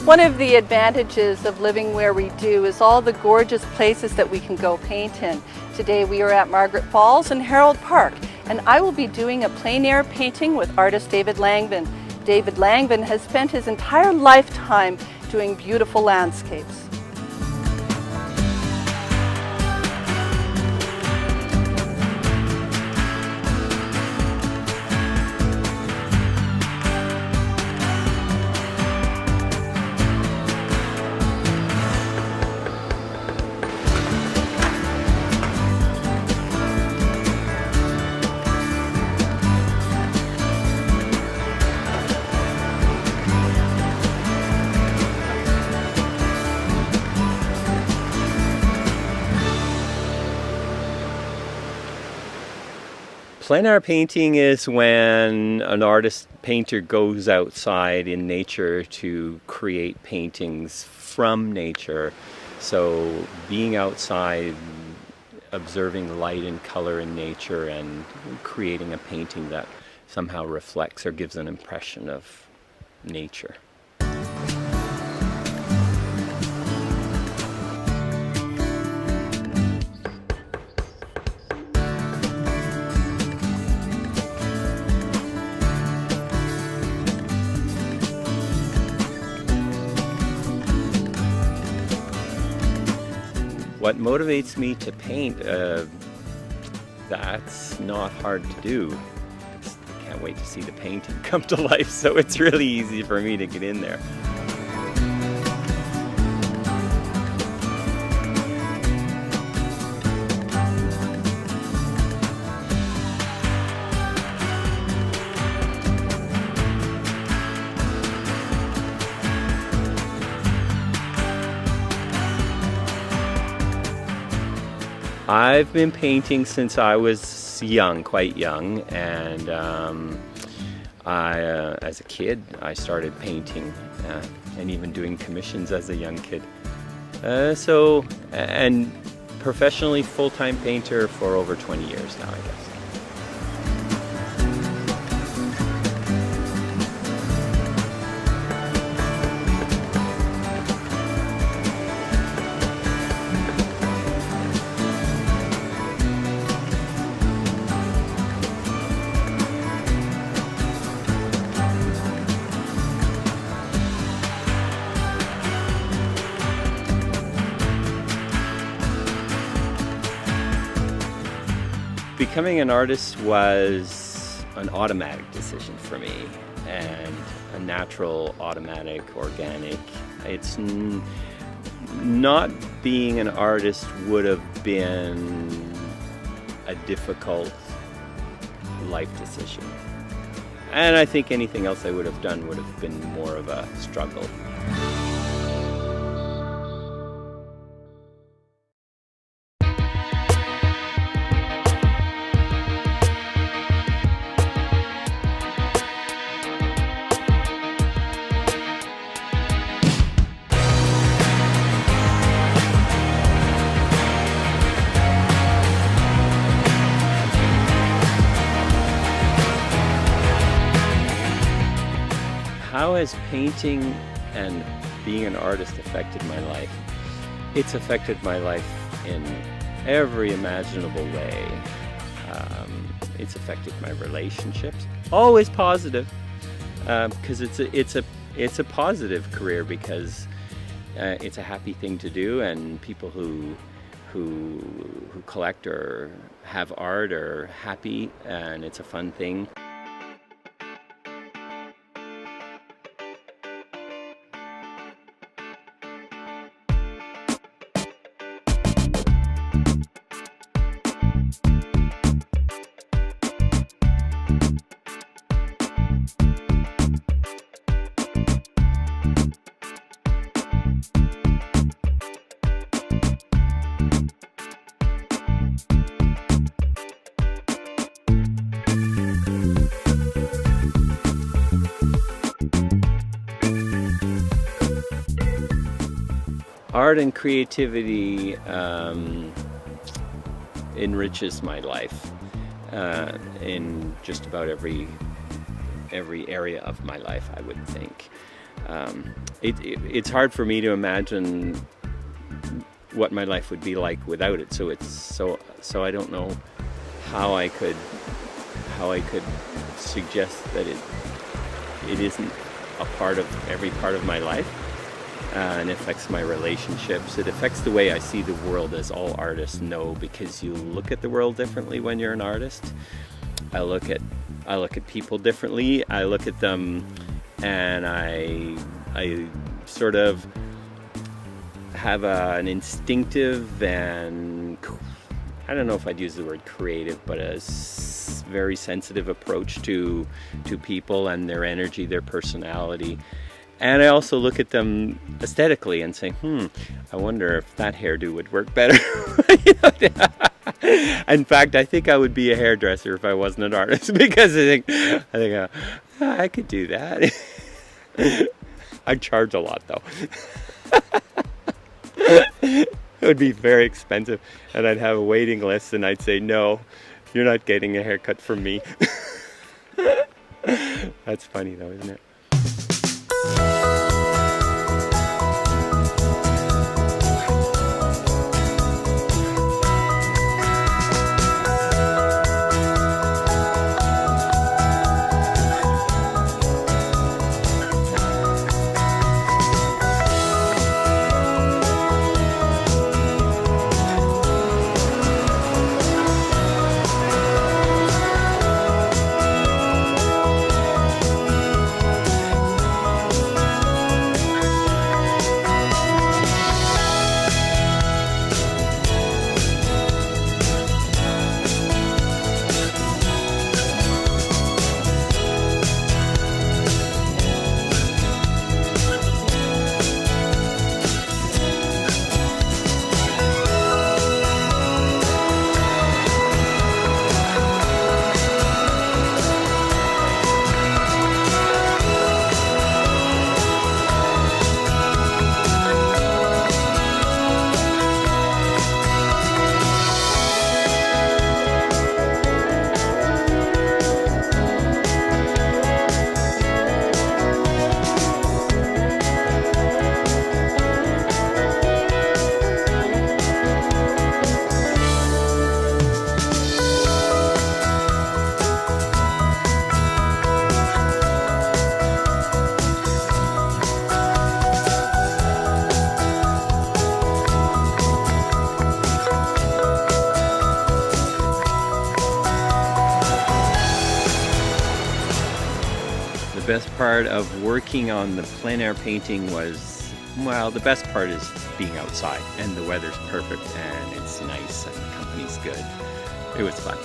One of the advantages of living where we do is all the gorgeous places that we can go paint in. Today we are at Margaret Falls and Herald Park, and I will be doing a plein air painting with artist David Langevin. David Langevin has spent his entire lifetime doing beautiful landscapes. Plein air painting is when an painter goes outside in nature to create paintings from nature. So being outside, observing light and color in nature and creating a painting that somehow reflects or gives an impression of nature. What motivates me to paint, that's not hard to do. I can't wait to see the painting come to life, so it's really easy for me to get in there. I've been painting since I was young, quite young, and as a kid I started painting and even doing commissions as a young kid. And professionally full-time painter for over 20 years now, I guess. Becoming an artist was an automatic decision for me, and a natural, automatic, organic. It's not being an artist would have been a difficult life decision. And I think anything else I would have done would have been more of a struggle. How has painting and being an artist affected my life? It's affected my life in every imaginable way. It's affected my relationships, always positive, because it's a positive career, because it's a happy thing to do, and people who collect or have art are happy, and it's a fun thing. Art and creativity enriches my life in just about every area of my life, I would think. it's hard for me to imagine what my life would be like without it. So I don't know how I could suggest that it isn't a part of every part of my life, and it affects my relationships. It affects the way I see the world, as all artists know, because you look at the world differently when you're an artist. I look at people differently. I look at them, and I sort of have an instinctive, and I don't know if I'd use the word creative, but a very sensitive approach to people and their energy, their personality. And I also look at them aesthetically and say, I wonder if that hairdo would work better. In fact, I think I would be a hairdresser if I wasn't an artist, because I think I could do that. I'd charge a lot though. It would be very expensive, and I'd have a waiting list, and I'd say, no, you're not getting a haircut from me. That's funny though, isn't it? The best part of working on the plein air painting was, well, the best part is being outside, and the weather's perfect, and it's nice, and the company's good. It was fun.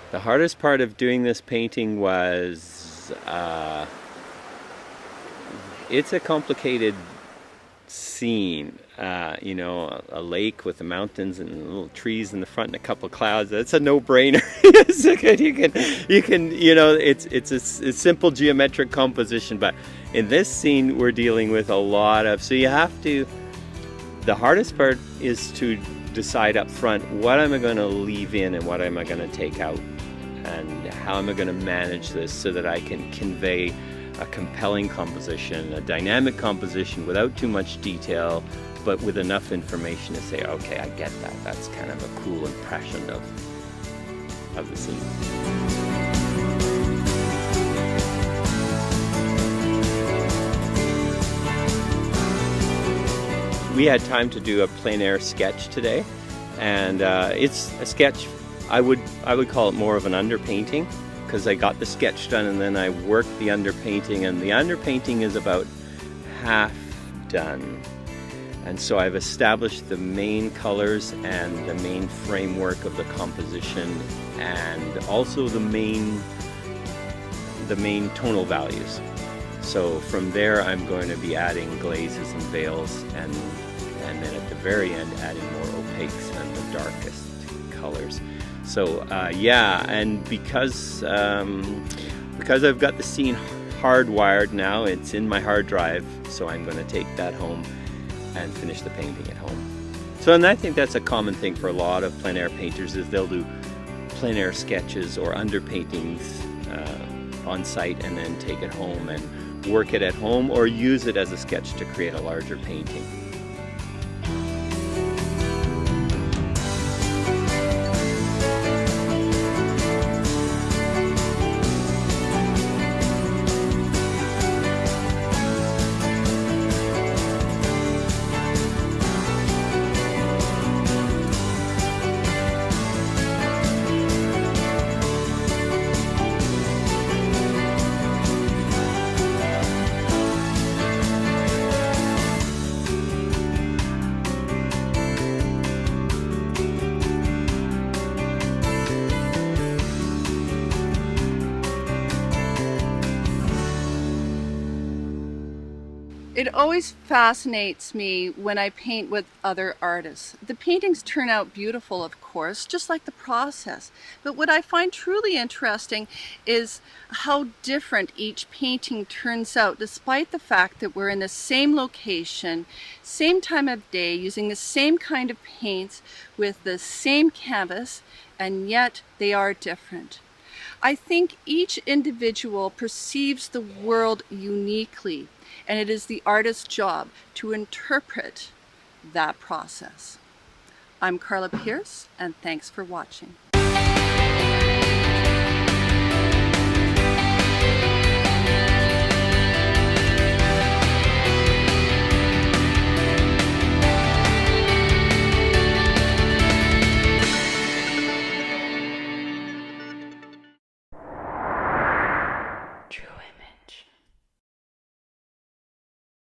The hardest part of doing this painting was, it's a complicated scene. A lake with the mountains and little trees in the front and a couple of clouds. That's a no-brainer. It's a simple geometric composition, but in this scene we're dealing with a lot of, so you have to, the hardest part is to decide up front, what am I going to leave in and what am I going to take out, and how am I going to manage this so that I can convey a compelling composition, a dynamic composition without too much detail, but with enough information to say, okay, I get that. That's kind of a cool impression of the scene. We had time to do a plein air sketch today, and it's a sketch. I would call it more of an underpainting, because I got the sketch done and then I worked the underpainting, and the underpainting is about half done. And so I've established the main colors and the main framework of the composition, and also the main tonal values. So from there I'm going to be adding glazes and veils, and then at the very end adding more opaques and the darkest colors. So and because I've got the scene hardwired now, it's in my hard drive, so I'm going to take that home and finish the painting at home. So, and I think that's a common thing for a lot of plein air painters, is they'll do plein air sketches or underpaintings on site and then take it home and work it at home, or use it as a sketch to create a larger painting. It always fascinates me when I paint with other artists. The paintings turn out beautiful, of course, just like the process. But what I find truly interesting is how different each painting turns out, despite the fact that we're in the same location, same time of day, using the same kind of paints, with the same canvas, and yet they are different. I think each individual perceives the world uniquely, and it is the artist's job to interpret that process. I'm Karla Pearce, and thanks for watching.